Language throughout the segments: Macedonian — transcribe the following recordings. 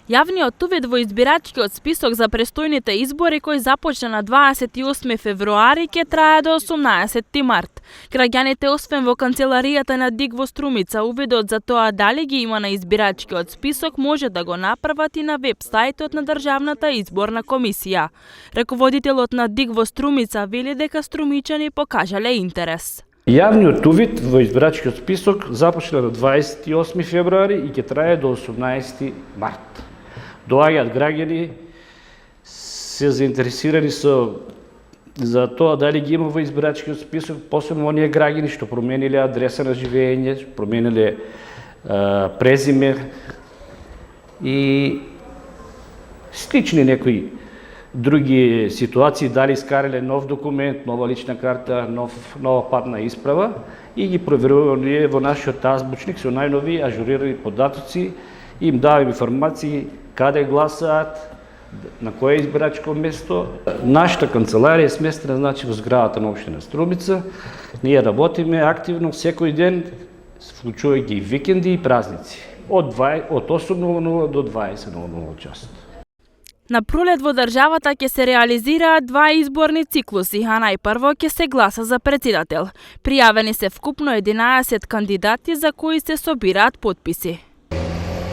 Јавниот увид во избирачкиот список за престојните избори кој започна на 28 февруари ќе трае до 18 март. Граѓаните освен во канцеларијата на ДИК во Струмица увидот за тоа дали ги има на избирачкиот список може да го направат и на веб сајтот на Државната изборна комисија. Раководителот на ДИК во Струмица вели дека струмичани покажале интерес. Јавниот увид во избирачкиот список започна на 28 февруари и ќе трае до 18 март. Доаѓаат граѓани, се заинтересирани за тоа дали ги има во избирачкиот список, посебно оние граѓани што промениле адреса на живење, промениле презиме и слични некои други ситуации, дали искарале нов документ, нова лична карта, нова патна исправа и ги проверуваме во нашиот азбучник со најнови ажурирани податоци, им даваме информации каде гласаат, на кое избирачко место. Нашата канцеларија е сместена во зградата на општина Струмица. Ние работиме активно секој ден, вклучувајќи и викенди и празници, од 8:00 до 20:00 часот. На пролет во државата ќе се реализираат два изборни циклуси, а најпрво ќе се гласа за претседател. Пријавени се вкупно 11 кандидати за кои се собираат потписи.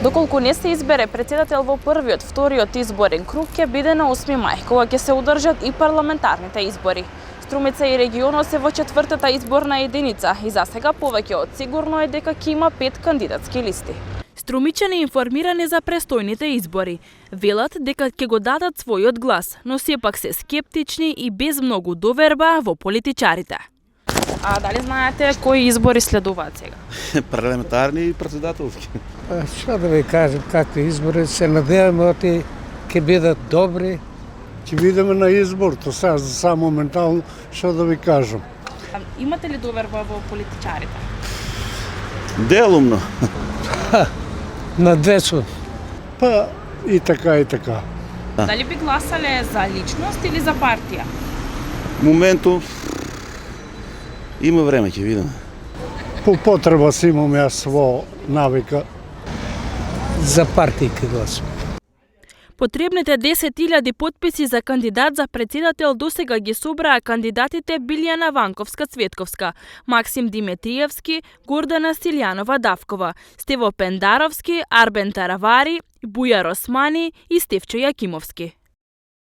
Доколку не се избере претседател во првиот, вториот изборен круг ќе биде на 8 мај, кога ќе се одржат и парламентарните избори. Струмица и регионот се во четвртата изборна единица и засега повеќе од сигурно е дека ќе има 5 кандидатски листи. Струмичани информирани за престојните избори. Велат дека ќе го дадат својот глас, но сепак се скептични и без многу доверба во политичарите. А дали знаете кои избори следуваат сега? Парламентарни и претседателски. Што да ви кажам, какви избори, се надеваме оти ќе бидат добри. Ќе бидеме на избор, то сега моментално, што да ви кажам. Имате ли доверба во политичарите? Делумно. На десо. Па и така и така. Дали би гласале за личност или за партија? Моменту има време, ќе видиме. По потреба си имам јас во навика. За партија ќе гласам. Потребните 10.000 потписи за кандидат за претседател досега ги собраа кандидатите Билјана Ванковска-Цветковска, Максим Димитриевски, Гордана Силјанова-Давкова, Стево Пендаровски, Арбен Таравари, Бујар Османи и Стефчо Јакимовски.